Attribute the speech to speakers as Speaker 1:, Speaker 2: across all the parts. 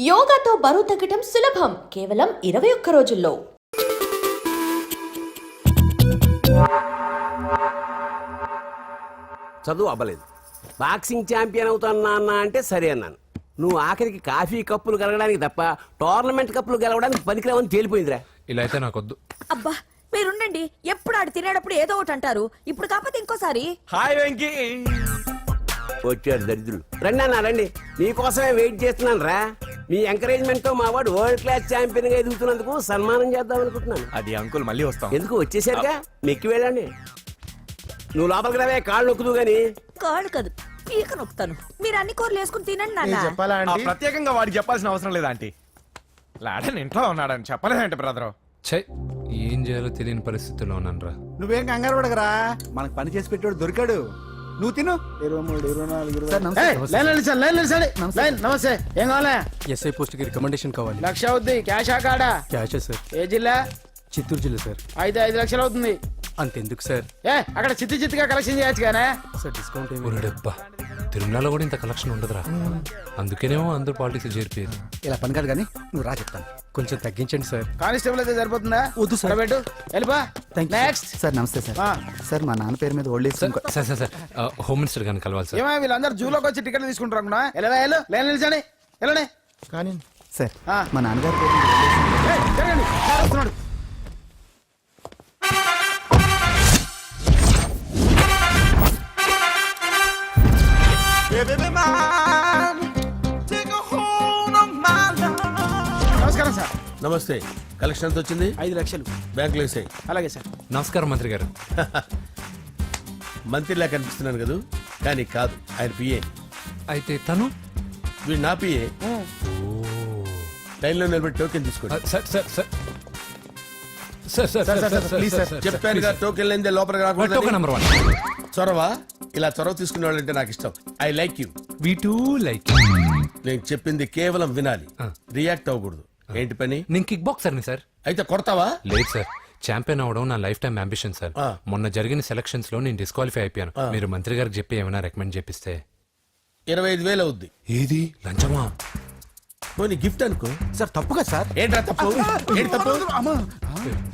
Speaker 1: యోగాతో బరువు తగ్గటం సులభం కేవలం 21 రోజుల్లో.
Speaker 2: చదువు అవ్వలేదు, బాక్సింగ్ ఛాంపియన్ అవుతాను అన్న అంటే సరే అన్నాను. నువ్వు ఆఖరికి కాఫీ కప్పులు గెలవడానికి తప్ప టోర్నమెంట్ కప్పులు గెలవడానికి పనికిరావని తేలిపోయిందిరా.
Speaker 3: ఇలా అయితే నాకొద్దు.
Speaker 4: అబ్బా మీరుండండి, ఎప్పుడు ఆడు తినేటప్పుడు ఏదో ఒకటి అంటారు. ఇప్పుడు కాకపోతే ఇంకోసారి.
Speaker 3: హాయ్ వెంకీ.
Speaker 2: వచ్చాడు దరిద్రులు. రండి అన్న రండి, నీకోసమే వెయిట్ చేస్తున్నాను రా. మీ ఎంకరేజ్మెంట్ తో మా వాడు వరల్డ్ క్లాస్ ఛాంపియన్ గా ఎదుగుతున్నందుకు సన్మానం చేద్దాం అనుకుంటున్నాను.
Speaker 3: అది అంకుల్ మళ్ళీ వస్తాం.
Speaker 2: ఎందుకు వచ్చేసరిగా మెక్కి వెళ్ళండి. నువ్వు లోపలికి రావే, కాళ్ళు నొక్కుదు గాని.
Speaker 4: కాళ్ళు కాదు, పీక నొక్కుతాను. మీరు అన్ని కూరలు వేసుకుని తినండి నాన్న.
Speaker 3: ప్రత్యేకంగా వాడికి చెప్పాల్సిన అవసరం లేదా ఆంటీ? లాడన్ ఇంట్లో ఉన్నాడని చెప్పలేదంటే బ్రదర్.
Speaker 5: ఛై, ఏం చేయాలో తెలియని పరిస్థితుల్లో ఉన్నానరా.
Speaker 6: నువ్వేం కంగారు పడకరా, మనకు పని చేసి పెట్టాడు దొరికాడు. నువ్వు తిను.
Speaker 7: 23, 24, నమస్తే. ఏం కావాలా?
Speaker 8: ఎస్ఐ పోస్ట్ కి రికమెండేషన్ కావాలి.
Speaker 7: 1,00,000 అవుద్ది. క్యాష్ కాడా?
Speaker 8: Cash sir.
Speaker 7: ఏ జిల్లా?
Speaker 8: చిత్తూరు జిల్లా సార్.
Speaker 7: అయితే 5 లక్షలు అవుతుంది.
Speaker 8: అంతెందుకు సార్?
Speaker 7: అక్కడ చిత్తుగా కలెక్షన్ చేయొచ్చు కానీ
Speaker 8: సార్ డిస్కౌంట్ ఏమి?
Speaker 5: ఒరేడబ్బా, తిరుమలలో కూడా ఇంత కలెక్షన్ ఉండదురా. అందుకేనేమో అందరూ పాలిటిక్స్ చేరిపోయేది.
Speaker 6: ఇలా పని కాదు కానీ నువ్వు రా చెప్తాను.
Speaker 8: కొంచెం తగ్గించండి సార్.
Speaker 7: కానిస్టేబుల్ అయితే సరిపోతుందా?
Speaker 6: వద్దు సార్.
Speaker 7: పెట్టు, వెళ్ళిపా. నెక్స్ట్.
Speaker 6: సార్ నమస్తే సార్. సార్ మా నాన్న పేరు మీద old age
Speaker 5: sir sir sir sir home minister గారిని కలవాలి సార్.
Speaker 7: ఏమో వీళ్ళందరూ జూలోకి వచ్చి టికెట్లు తీసుకుంటారు అనుకున్నా. వెళ్ళు, లైన్ నిలిచండి. వెళ్ళండి.
Speaker 6: కానీ సార్
Speaker 7: ఆ.
Speaker 6: మా నాన్నగారి పేరు మీద old age
Speaker 7: ఏయ్, జరగండి. సార్ వస్తున్నాడు. నమస్కారం సార్.
Speaker 9: నమస్తే. కలెక్షన్ ఎంత వచ్చింది?
Speaker 7: 5 లక్షలు.
Speaker 9: బ్యాంకులో వేసాయి.
Speaker 7: అలాగే సార్.
Speaker 5: నమస్కారం మంత్రి గారు.
Speaker 9: మంత్రిలా కనిపిస్తున్నాను కదా, కానీ కాదు, ఆయన పిఏ.
Speaker 5: అయితే తను
Speaker 9: వీడు నా పిఏ. లైన్లో నిలబడి టోకెన్ తీసుకోండి.
Speaker 5: Sir sir sir sir sir sir sir
Speaker 6: please, sir.
Speaker 9: చెప్పాను కదా, టోకెన్ లేనిదే లోపలికి
Speaker 5: టోకెన్
Speaker 9: రాకూడదు.
Speaker 5: నెంబర్ 1.
Speaker 9: చొరవ, ఇలా చొరవ తీసుకునే వాళ్ళంటే నాకు ఇష్టం. I like you.
Speaker 5: We two like.
Speaker 9: నేను చెప్పింది కేవలం వినాలి, రియాక్ట్ అవ్వకూడదు. ఏంటి పని?
Speaker 5: నేను కిక్ బాక్సర్ని సార్.
Speaker 9: అయితే కొడతావా?
Speaker 5: లేదు సార్, ఛాంపియన్ అవడం నా లైఫ్ టైం అంబిషన్ సార్. మొన్న జరిగిన సెలక్షన్స్ లో నేను డిస్క్వాలిఫై అయిపోయాను. మీరు మంత్రి గారికి చెప్పి ఏమైనా రికమెండ్ చేపిస్తే.
Speaker 9: 25,000 అవుద్ది.
Speaker 5: ఏది లంచమా?
Speaker 9: పోనీ గిఫ్ట్ అనుకో.
Speaker 6: సార్ తప్పు కదా సార్.
Speaker 9: ఏంట్రా తప్పు? ఏంటి తప్పు?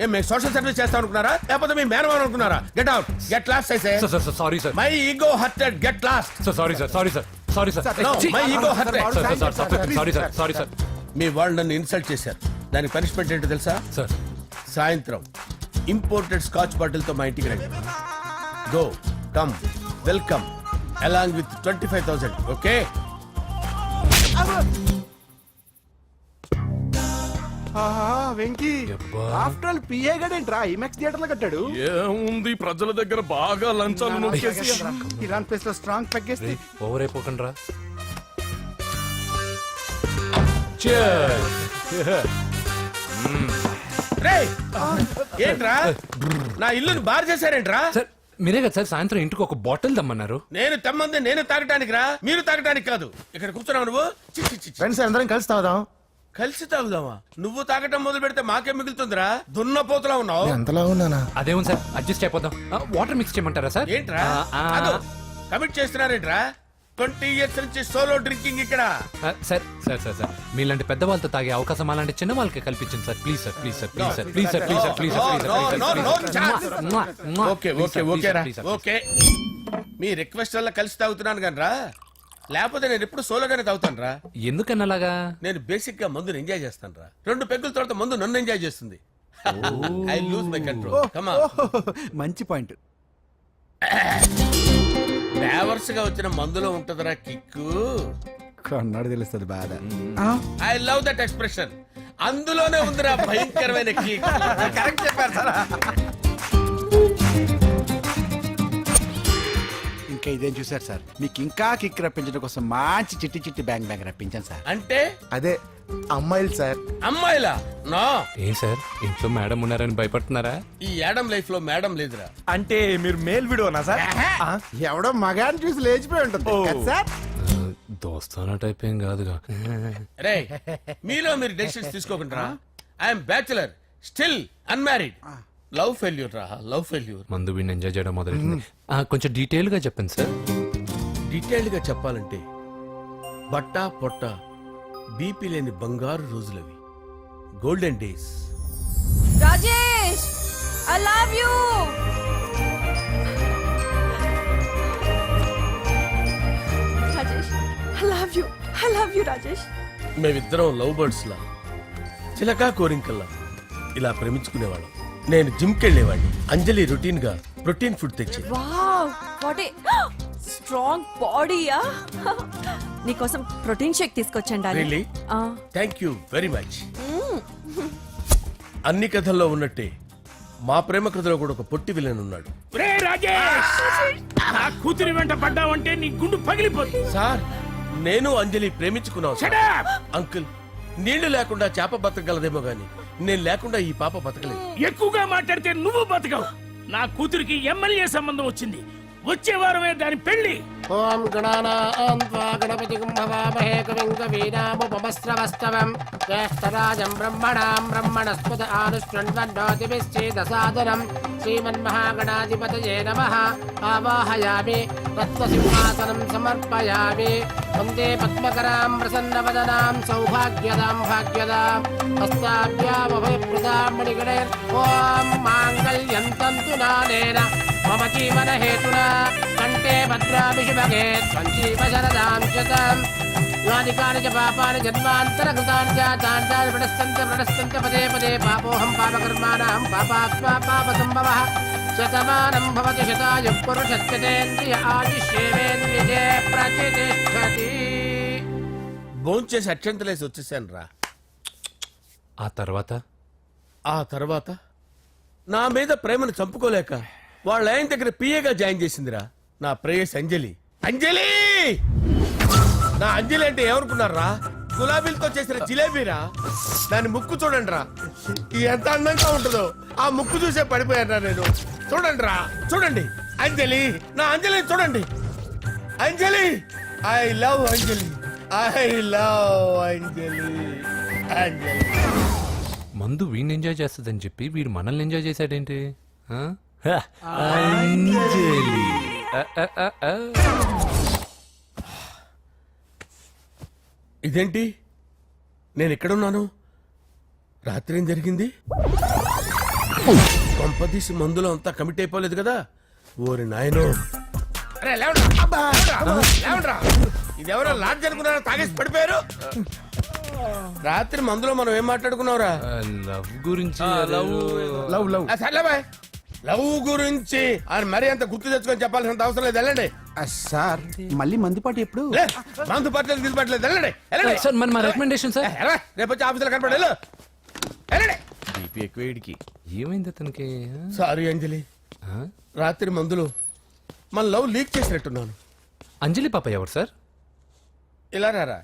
Speaker 9: ఏం మేము సోషల్ సర్వీస్ చేస్తాం అనుకున్నారా, లేకపోతే మీ మేనమాన్ అనుకున్నారా? Get out, get lost. అయితే
Speaker 5: sir sir sorry sir.
Speaker 9: My ego hurted, get lost.
Speaker 5: Sir sorry sir, sorry sir, sorry sir.
Speaker 9: No, my ego hurt.
Speaker 5: Sorry sir, sorry sir.
Speaker 9: మీ వాళ్ళు నన్ను ఇన్సల్ట్ చేశారు. దానికి పనిష్మెంట్ ఏంటో తెలుసా?
Speaker 5: సార్
Speaker 9: సాయంత్రం imported scotch bottle తో మా ఇంటికి రండి. Go, come, welcome along with 25,000. Okay?
Speaker 6: Venky
Speaker 5: యబ్బా.
Speaker 6: ఆఫ్టర్ ఆల్ పిఏ గడేంట్రా ఇమెక్స్ థియేటర్ లో కట్టాడు.
Speaker 3: ఏముంది, ప్రజల దగ్గర బాగా లంచాలు నొక్కేసి
Speaker 6: ఇరాన్ ప్లేస్ లో స్ట్రాంగ్ తగ్గేస్తే
Speaker 5: ఓవర్ అయిపోకండి రా.
Speaker 9: రేయ్, ఏంట్రా నా ఇల్లుని బార్ చేశారేంట్రా?
Speaker 5: సార్ మీరే కదా సార్ సాయంత్రం ఇంటికి ఒక బాటిల్ దమ్మన్నారు.
Speaker 9: నేను తెమ్మంది నేను తాగటానికి రా, మీరు తాగటానికి కాదు. ఇక్కడ కూర్చున్నావు నువ్వు. చి, చి, చి, చి.
Speaker 6: ఫ్రెండ్స్ అందరం కలిసి తాగుదాం.
Speaker 9: కలిసి తాగుదామా? నువ్వు తాగటం మొదలు పెడితే మాకే మిగులుతుందిరా. దున్నపోతులా ఉన్నావు.
Speaker 6: ఎంతలా ఉన్నానా?
Speaker 5: అదేమో సార్, అడ్జస్ట్ అయిపోదాం. వాటర్ మిక్స్ చేయమంటారా సార్?
Speaker 9: ఏంట్రా కమిట్ చేస్తున్నారేంట్రా? 20 years నుంచి సోలో డ్రింకింగ్ ఇక్కడ.
Speaker 5: సార్ సార్ సార్ సార్ మీలాంటి పెద్ద వాళ్ళతో తాగే అవకాశం అలాంటి చిన్న వాళ్ళకి కల్పించండి sir. Please sir, please sir, please sir, please sir, please sir, please sir.
Speaker 9: Okay okay okay రా, ఓకే. మీ రిక్వెస్ట్ వల్ల కలిసి తాగుతున్నాను కానీ రా, లేకపోతే నేను ఎప్పుడు సోలోగానే తాగుతాను రా.
Speaker 5: ఎందుకన్నా అలాగా? నేను
Speaker 9: బేసిక్ గా మందుని ఎంజాయ్ చేస్తాను రా. 2 పెగ్గుల తర్వాత మందు నన్ను ఎంజాయ్ చేస్తుంది. I lose my control. Come on.
Speaker 6: మంచి పాయింట్.
Speaker 9: ఫ్లేవర్స్ గా వచ్చిన మందులో ఉంటదిరా కిక్కు.
Speaker 6: కన్నాడు తెలుస్తుంది బాధ.
Speaker 9: I love that expression. అందులోనే ఉందిరా భయంకరమైన కిక్.
Speaker 6: కరెక్ట్ చెప్పారు సార్. ఇంకా ఇదేం చూసారు సార్, మీకు ఇంకా కిక్ రప్పించడం కోసం మంచి చిట్టి చిట్టి బ్యాంగ్ బ్యాంగ్ రప్పించాను సార్.
Speaker 9: అంటే
Speaker 6: అదే అమ్మాయిలు సార్.
Speaker 9: అమ్మాయిలా? నో.
Speaker 5: ఏం సార్ ఇంట్లో మేడం ఉన్నారని భయపడుతున్నారా?
Speaker 9: ఈ యాడమ్ లైఫ్ లో మేడం లేదురా.
Speaker 3: అంటే మీరు మేల్ వీడియోనా సార్?
Speaker 6: ఎవడో మగాన్ని చూసి లేచిపోయి ఉంటుంది కదా సార్.
Speaker 5: దోస్తానా టైప్ ఏం కాదుగా.
Speaker 9: రే, మీలో మీరు డెసిషన్స్ తీసుకోకుండా. I'm bachelor, still unmarried. Love failure రా, లవ్ ఫెయిల్యూర్.
Speaker 5: మందు వీడిని ఎంజాయ్ చేయడం మొదలైంది. కొంచెం డీటెయిల్ గా చెప్పండి సార్.
Speaker 9: డీటెయిల్డ్ గా చెప్పాలంటే బట్టా పొట్ట బీపీ లేని బంగారు రోజులవి, golden days.
Speaker 4: Rajesh I love you.
Speaker 1: Rajesh I love you Rajesh.
Speaker 9: మేమిద్దరం లవ్ బర్డ్స్ లా, చిలకా కోరింకల్లా ఇలా ప్రేమించుకునేవాళ్ళం. నేను జిమ్కి వెళ్ళేవాడిని, అంజలి రొటీన్ గా ప్రోటీన్ ఫుడ్ తెచ్చి.
Speaker 4: వావ్ వాట్ ఏ స్ట్రాంగ్ బాడీయా. నీకోసం ప్రోటీన్ షేక్ తీసుకొచ్చండి
Speaker 9: Really? Thank you very much. అన్ని కథల్లో ఉన్నట్టే మా ప్రేమ కథలో కూడా ఒక పొట్టి విలన్ ఉన్నాడు.
Speaker 10: కూతురి వెంట పడ్డావంటే నీ గుండు పగిలిపోతుంది.
Speaker 9: సార్ నేను అంజలి ప్రేమించుకున్నాను సార్. అంకుల్, నీళ్లు లేకుండా చేప బతకగలదేమో గాని నేను లేకుండా ఈ పాప బతకలేదు.
Speaker 10: ఎక్కువగా మాట్లాడితే నువ్వు బతకవు. నా కూతురికి ఎమ్మెల్యే సంబంధం వచ్చింది, వచ్చే వారమే దాని పెళ్లి.
Speaker 2: ఓం గణానాం త్వా గణపతిం భవామహే కవిం కవీనాముపమస్రవస్తవం జ్యేష్ఠరాజం బ్రహ్మణాం బ్రహ్మణస్పద ఆనుష్ణ్వన్నోతిభిశ్చేదసాదనం శ్రీమన్మహాగణాధిపతయే నమః. ఆవాహయామి తత్వసింహాసనం సమర్పయామి. వందే పద్మకరాం ప్రసన్నవదనాం సౌభాగ్యదాం భాగ్యదాం హస్తాభ్యామభయప్రదాం మణిగణైర్. ఓం మాంగళ్యం తంతు నానేన మమ జీవన హేతునా కంటే భద్రాభిషుభగే సంజీవ శరదాం శతం. యానికాని చ పాపాని జన్మాంతరకృతాని చాతాని ప్రణశ్యంత పదే పదే పాపోహం పాపకర్మాణం పాపాత్మా పాపసంభవః. శతమానం భవతి శతాయుః పురుషస్యతేంద్రియ ఆయుష్యేవేంద్రియే ప్రతిష్టతి.
Speaker 9: భోంచేసి అక్షంతలేసి వచ్చేసాను రా.
Speaker 5: ఆ
Speaker 9: తర్వాత నా మీద ప్రేమను చంపుకోలేక వాళ్ళ ఆయన దగ్గర పిఏగా జాయిన్ చేసిందిరా నా ప్రేయస్ అంజలి. అంజలి నా అంజలి అంటే ఏమనుకున్నారా? గులాబీలతో చేసిన జిలేబీరా. దాని ముక్కు చూడండి రా, ఎంత అందంగా ఉంటుందో. ఆ ముక్కు చూసే పడిపోయారా నేను. చూడండి రా, చూడండి అంజలి, నా అంజలి చూడండి. Anjali, I love Anjali, I love Anjali. Anjali
Speaker 5: మందు వీడిని ఎంజాయ్ చేస్తుందని చెప్పి వీడు మనల్ని ఎంజాయ్ చేశాడేంటి? ఆ?
Speaker 9: ఇదేంటి, నేను ఎక్కడున్నాను? రాత్రి ఏం జరిగింది? కొంపదీసి మందులో అంతా కమిట్ అయిపోలేదు కదా? ఓరి నాయనో. ఇదెవరో లాడ్జ్ అనుకున్నారా? తాగేసి పడిపోయారు. రాత్రి మందులో మనం ఏం మాట్లాడుకున్నావురా?
Speaker 5: లవ్ గురించి.
Speaker 9: లవ్ గురించి అని మరీ అంత గుర్తు తెచ్చుకొని చెప్పాల్సినంత అవసరం లేదు. వెళ్ళండి
Speaker 6: సార్ మళ్ళీ మందుపాటి ఎప్పుడు?
Speaker 9: మందు పట్టలేదు గిల్లు పట్టలేదు. వెళ్ళండి వెళ్ళండి.
Speaker 5: సార్ మన రికమెండేషన్ సార్.
Speaker 9: రేపు వచ్చి ఆఫీసులో కనపడి వెళ్ళండి. బీపీ ఎక్కువ వేడికి.
Speaker 5: ఏమైంది అతనికి?
Speaker 9: సారీ అంజలి, రాత్రి మందులో మన లవ్ లీక్ చేసినట్టున్నాను.
Speaker 5: అంజలి పాప ఎవరు సార్?
Speaker 9: ఇలా రారా.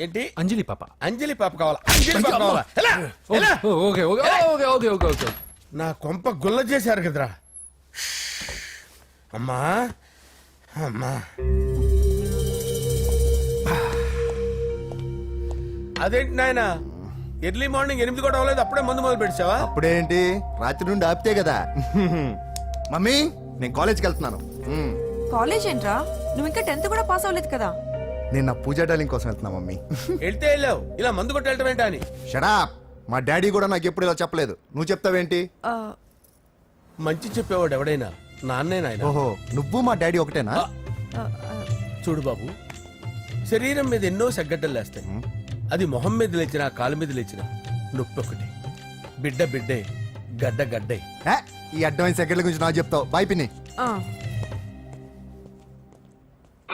Speaker 9: ఏంటి
Speaker 5: అంజలి పాప?
Speaker 9: అంజలి పాప కావాలా? అంజలి పాప కావాలా? ఎలా? ఎలా?
Speaker 5: Okay okay okay okay okay okay.
Speaker 9: నా కొంప గుల్ల చేశారు కదరా. అమ్మా అమ్మా, అదేంటి నాయన, ఎర్లీ మార్నింగ్ 8 కూడా అవ్వలేదు, అప్పుడే మందు మొదలు పెట్టావా?
Speaker 11: అప్పుడేంటి, రాత్రి నుండి ఆపితే కదా. మమ్మీ నేను కాలేజ్కి వెళ్తున్నాను.
Speaker 4: కాలేజ్ ఏంట్రా, నువ్వు ఇంకా 10th కూడా పాస్ అవ్వలేదు కదా.
Speaker 11: నేను నా పూజా డాలింగ్ కోసం వెళ్తున్నా మమ్మీ.
Speaker 9: వెళ్తే వెళ్ళావు, ఇలా మందు కొట్టి వెళ్ళటం ఏంటా అని.
Speaker 11: షడా, మా డాడీ కూడా నాకు ఎప్పుడు ఇలా చెప్పలేదు. నువ్వు చెప్తావేంటి?
Speaker 9: మంచి చెప్పేవాడు ఎవడైనా నాన్నే నాయన.
Speaker 11: ఓహో, నువ్వు మా డాడీ ఒకటేనా?
Speaker 9: చూడు బాబు, శరీరం మీద ఎన్నో సగ్గడ్డలు లేస్తాయి. అది మొహం మీద లేచినా కాలు మీద లేచినా నొప్పి ఒకటి. బిడ్డ బిడ్డే, గడ్డ గడ్డే.
Speaker 11: ఈ అడ్వాన్స్ సెకండ్ల గురించి నాకు చెప్తావు. బాయ్ పిన్ని.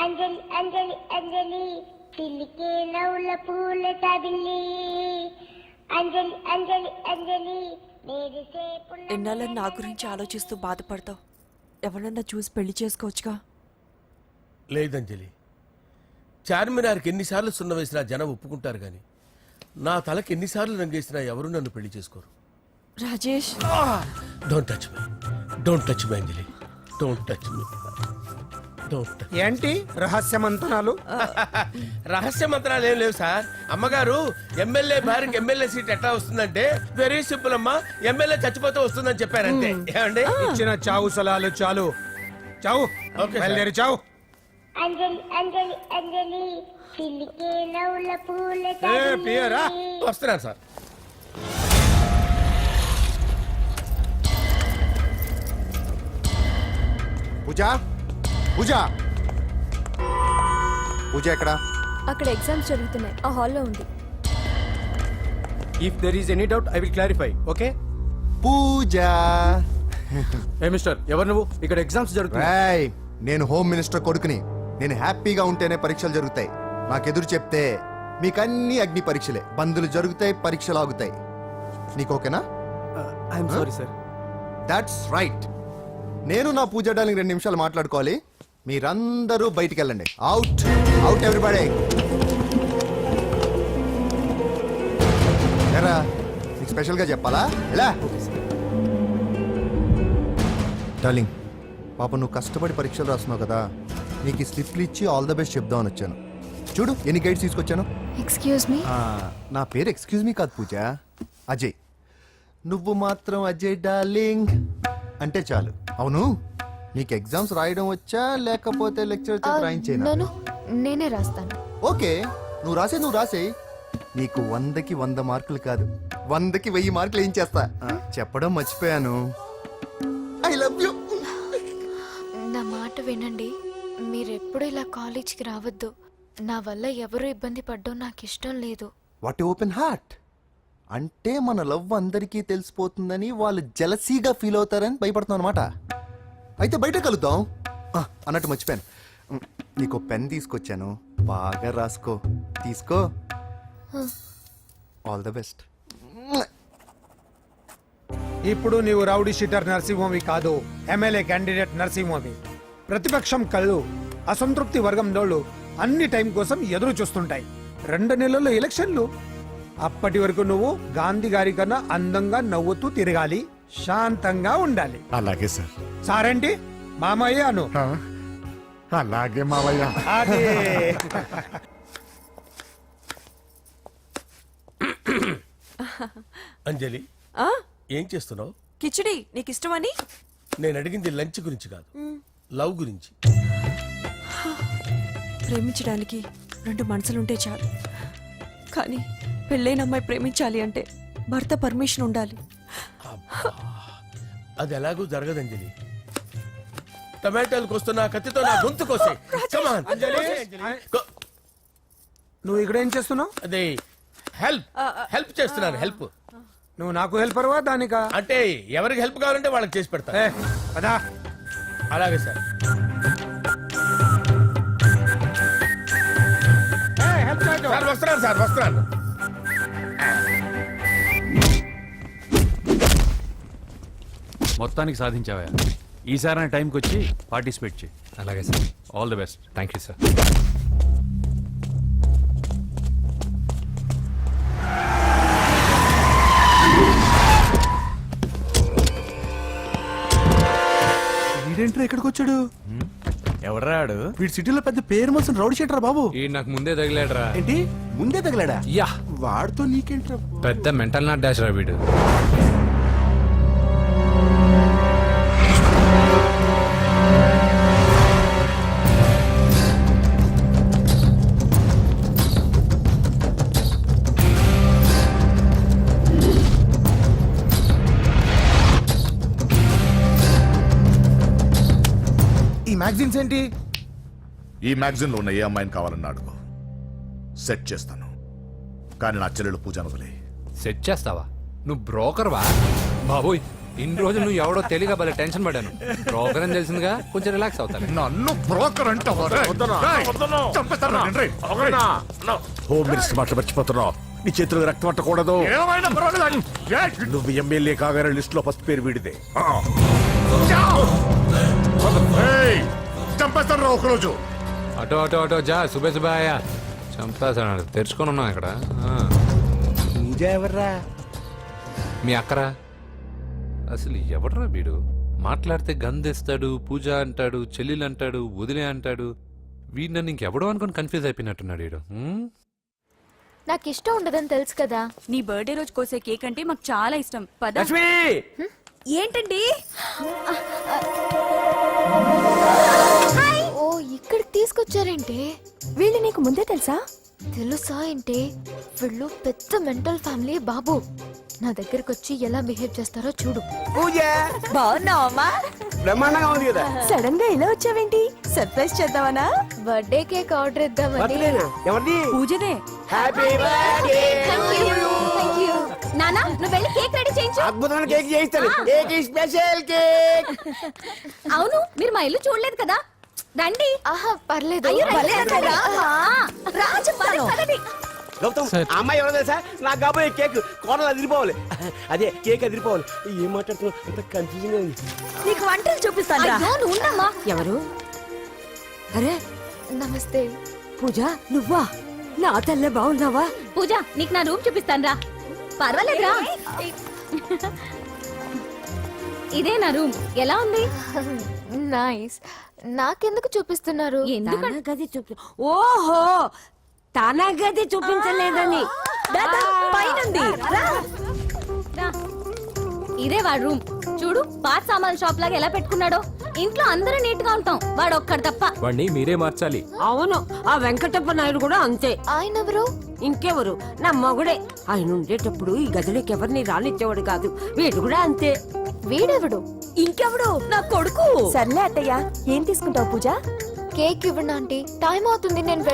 Speaker 12: అంజలి అంజలి అంజలి పిల్లికే నవ్వుల పూల తబిల్లి. అంజలి అంజలి అంజలి
Speaker 4: ఎన్నాళ్ళ నా గురించి ఆలోచిస్తూ బాధపడతావు. ఎవరన్నా చూసి పెళ్లి చేసుకోవచ్చుగా.
Speaker 9: లేదంజలి, చార్మినార్కి ఎన్నిసార్లు సున్న వేసినా జనం ఒప్పుకుంటారు గాని నా తలకి ఎన్నిసార్లు రంగేసినా ఎవరు నన్ను పెళ్లి చేసుకోరు.
Speaker 4: Rajesh,
Speaker 9: don't touch me, don't touch me Anjali, don't touch me, don't touch.
Speaker 7: ఏంటి రహస్య మంతనాలు?
Speaker 9: రహస్య మంత్రాలు ఏం లేవు సార్. అమ్మగారు ఎమ్మెల్యే భార్యకి ఎమ్మెల్యే సీట్ ఎట్లా వస్తుందంటే వెరీ సింపుల్ అమ్మా, ఎమ్మెల్యే చచ్చిపోతే వస్తుందని చెప్పారంటే. ఏమండి,
Speaker 7: ఇచ్చిన చావు సలాలు చాలు. చావు,
Speaker 9: ఓకే
Speaker 7: బయలుదేరి చావు.
Speaker 12: అంజలి అంజలి అంజలి చిల్లికే నవ్వుల పూల
Speaker 9: ప్రియరా వస్తున్నాను సార్.
Speaker 11: పూజ పూజ పూజ ఎక్కడ?
Speaker 4: అక్కడ ఎగ్జామ్స్ జరుగుతున్నాయి, ఆ హాల్లో ఉంది.
Speaker 8: If there is any doubt I will clarify. Okay
Speaker 11: Pooja
Speaker 8: ఏ మిస్టర్, ఎవరు నువ్వు? ఇక్కడ ఎగ్జామ్స్ జరుగుతున్నాయి.
Speaker 11: రాయ్, నేను హోమ్ మినిస్టర్ కొడుకుని. నేను హ్యాపీగా ఉంటేనే పరీక్షలు జరుగుతాయి. నాకెదురు చెప్తే మీకన్నీ అగ్ని పరీక్షలే. బందులు జరుగుతాయి, పరీక్షలు ఆగుతాయి. నీకు ఓకేనా?
Speaker 8: I'm sorry sir.
Speaker 11: That's right. నేను నా పూజ డార్లింగ్ 2 నిమిషాలు మాట్లాడుకోవాలి. మీరందరూ బయటికి వెళ్ళండి. Out out everybody. ఎరా, నీకు స్పెషల్గా చెప్పాలా? ఎలా డార్లింగ్, పాప నువ్వు కష్టపడి పరీక్షలు రాస్తున్నావు కదా, నీకు ఈ స్లిప్లు ఇచ్చి ఆల్ ద బెస్ట్ చెప్దామని వచ్చాను. చూడు ఎన్ని గైడ్స్ తీసుకొచ్చాను.
Speaker 4: Excuse me.
Speaker 11: నా పేరు ఎక్స్క్యూజ్ మీ కాదు పూజ, అజయ్. నువ్వు మాత్రం అజయ్ డార్లింగ్ అంటే చాలు. అవును, నీకు ఎగ్జామ్స్ రాయడం వచ్చా లేకపోతే లెక్చర్ రాయించేనా?
Speaker 4: నేనే రాస్తాను.
Speaker 11: ఓకే, నువ్వు రాసే. నీకు 100కి 100 మార్కులు కాదు, 100కి 1000 మార్కులు ఏం చేస్తా. చెప్పడం మర్చిపోయాను, ఐ లవ్ యూ.
Speaker 4: నా మాట వినండి, మీరెప్పుడు ఇలా కాలేజ్కి రావద్దు. నా వల్ల ఎవరు ఇబ్బంది పడ్డం నాకు ఇష్టం లేదు.
Speaker 11: What open heart. అంటే మన లవ్ అందరికీ తెలిసిపోతుందని వాళ్ళు జలసీగా ఫీల్ అవుతారని భయపడుతున్నావు అనమాట. అయితే బయట కలుద్దాం. అన్నట్టు మర్చిపోయాను, నీకు పెన్ తీసుకొచ్చాను, బాగా రాసుకో. తీసుకో. All the best.
Speaker 7: ఇప్పుడు నీవు రౌడీ షీటర్ నరసింహవి కాదు, ఎమ్మెల్యే క్యాండిడేట్ నరసింహవి. ప్రతిపక్షం కళ్ళు, అసంతృప్తి వర్గం నోళ్ళు అన్ని టైం కోసం ఎదురు చూస్తుంటాయి. 2 నెలల్లో ఎలక్షన్లు. అప్పటి వరకు నువ్వు గాంధీ గారి కన్నా అందంగా నవ్వుతూ తిరగాలి, శాంతంగా ఉండాలి.
Speaker 6: అలాగే సార్.
Speaker 7: సారేంటి మామయ్య అను.
Speaker 6: అలాగే మావయ్య.
Speaker 7: అదే.
Speaker 9: అంజలి, ఏం చేస్తున్నావు?
Speaker 4: కిచిడి నీకు ఇష్టమని.
Speaker 9: నేను అడిగింది లంచ్ గురించి కాదు, లవ్ గురించి.
Speaker 4: ప్రేమించడానికి 2 మనసులుంటే చాలు, కానీ పెళ్ళైన అమ్మాయి ప్రేమించాలి అంటే భర్త పర్మిషన్ ఉండాలి.
Speaker 9: అది ఎలాగూ జరగదు అంజలి. టమాటాలు కోస్తున్నా కత్తితో నా గొంతు కోసే. Come on.
Speaker 7: నువ్వు ఇక్కడ ఏం చేస్తున్నావు?
Speaker 9: అదే హెల్ప్ చేస్తున్నాను. హెల్ప్
Speaker 7: నువ్వు నాకు హెల్పర్వా దానికా?
Speaker 9: అంటే ఎవరికి హెల్ప్ కావాలంటే వాళ్ళకి చేసి పెడతా.
Speaker 7: అదా
Speaker 9: అలాగే సార్. సార్ వస్తున్నాను, సార్ వస్తున్నాను.
Speaker 13: మొత్తానికి సాధించావా? ఈసారి టైంకి వచ్చి పార్టిసిపేట్ చేయి.
Speaker 5: అలాగే sir.
Speaker 13: All the best.
Speaker 5: Thank you sir.
Speaker 6: వీడేంట్రా ఇక్కడికి వచ్చాడు?
Speaker 13: ఎవడ్రాడు?
Speaker 6: వీడి సిటీలో పెద్ద పేరు మోసిన రౌడీ షీటర్ బాబు.
Speaker 5: ఈ నాకు ముందే తగిలాడరా.
Speaker 6: ఏంటి ముందే తగిలాడా?
Speaker 5: యా,
Speaker 6: వాడితో నీకేంట్రా?
Speaker 5: పెద్ద మెంటల్ నాట్ డాష్ రా వీడు.
Speaker 7: ఈ మ్యాగజైన్స్ ఏంటి?
Speaker 14: ఈ మ్యాగజైన్ లో ఉన్న ఏ అమ్మాయిని కావాలని అడుగు, సెట్ చేస్తాను. కానీ నా చెల్లెలు పూజను వదిలే.
Speaker 5: సెట్ చేస్తావా? నువ్వు బ్రోకర్ వా? బాబోయ్, ఇన్ని రోజులు నువ్వు ఎవడో తెలియక భలే టెన్షన్ పడ్డాను. బ్రోకర్ అని తెలిసిందిగా కొంచెం రిలాక్స్ అవుతాను.
Speaker 14: నన్ను బ్రోకర్ అంటావా?
Speaker 9: హోమ్ మినిస్టర్ మాటలు మర్చిపోతున్నావు. నీ చేతులకు రక్తం పట్టకూడదు. నువ్వు ఎమ్మెల్యే కాగానే లిస్ట్ లో ఫస్ట్ పేరు వీడిదే.
Speaker 14: చంపేస్తాను రా ఒకరోజు.
Speaker 5: అటో అటో అటో జా, సుబే సుబాయా. చంపేస్తాడు. తెరుచుకొని ఉన్నాం ఇక్కడ.
Speaker 6: పూజ ఎవర్రా?
Speaker 5: మీ అక్కరా? అసలు ఎవడరా వీడు? మాట్లాడితే గంధేస్తాడు, పూజ అంటాడు, చెల్లెలు అంటాడు, వదిలే అంటాడు. వీడు నన్ను ఇంకెవడో అనుకుని కన్ఫ్యూజ్ అయిపోయినట్టున్నాడు వీడు.
Speaker 4: నాకు ఇష్టం ఉండదని తెలుసు కదా.
Speaker 1: నీ బర్త్డే రోజు కోసే కేక్ అంటే మాకు చాలా ఇష్టం. పద.
Speaker 9: లక్ష్మి,
Speaker 1: ఏంటండి?
Speaker 4: ఓ, ఇక్కడికి తీసుకొచ్చారేంటి?
Speaker 1: వీళ్ళు నీకు ముందే తెలుసా?
Speaker 4: తెలుసా ఏంటి? వీళ్ళు పెద్ద మెంటల్ ఫ్యామిలీ బాబు. నా దగ్గరకు వచ్చి ఎలా బిహేవ్ చేస్తారో చూడు.
Speaker 2: పూజ
Speaker 1: బాగున్నావమ్మా?
Speaker 2: బ్రహ్మాండంగా ఉంది కదా.
Speaker 1: సడన్ గా ఇలా వచ్చావేంటి? సర్ప్రైజ్ చేద్దామనా?
Speaker 4: బర్త్డే కేక్ ఆర్డర్ ఇద్దామని.
Speaker 2: బర్త్డేనా? ఎవరిది?
Speaker 1: పూజనే.
Speaker 2: Happy birthday.
Speaker 4: Thank you.
Speaker 1: నానా నువ్వు వెళ్ళి కేక్ రెడీ చేయించు.
Speaker 2: అద్భుతమైన కేక్ చేయిస్తాను. Cake special cake.
Speaker 1: అవును మీరు మా ఇల్లు చూడలేదు కదా, రండి.
Speaker 4: ఆహా పర్లేదు.
Speaker 2: గౌతమ్ ఆ అమ్మాయి ఎవరో తెలుసా? నాకు కాబోయే కేక్ కోడలు అదిరిపోవాలి. అదే కేక్ అదిరిపోవాలి. ఏం మాట్లాడుతున్నావు? అంత కన్ఫ్యూజన్ ఉంది.
Speaker 1: నీకు వంటలు చూపిస్తాను. ఎవరు? అరే
Speaker 4: నమస్తే.
Speaker 1: పూజ నువ్వా? నా తల్లే బాగున్నావా? పూజ నీకు నా రూమ్ చూపిస్తాను రా. పర్వాలేదురా. ఇదే నా రూమ్. ఎలా ఉంది?
Speaker 4: నైస్. నాకెందుకు చూపిస్తున్నారు?
Speaker 1: గది చూపి. ఓహో తన గది చూపించలేదని. పైనుంది. ఇదే వాడు రూమ్. చూడు పాత సామాన్ షాప్ లాగా ఎలా పెట్టుకున్నాడో. ఇంట్లో అందరూ నీట్ గా ఉంటాం, వాడు ఒక్కడు తప్ప.
Speaker 13: వాడిని మీరే మార్చాలి.
Speaker 1: అవును ఆ వెంకటప్ప నాయుడు కూడా అంతే.
Speaker 4: ఆయన ఎవరు?
Speaker 1: ఇంకెవరు? నా మగుడే. ఆయన ఉండేటప్పుడు ఈ గదిలోకి ఎవరిని రానిచ్చేవాడు కాదు. వీడు కూడా అంతే.
Speaker 4: వీడెవడు?
Speaker 1: ఇంకెవడు? నా కొడుకు. సర్లే అత్తయ్య, ఏం తీసుకుంటావు పూజ?
Speaker 4: కేక్ ఇవ్వండి ఆంటీ, టైం అవుతుంది. నేను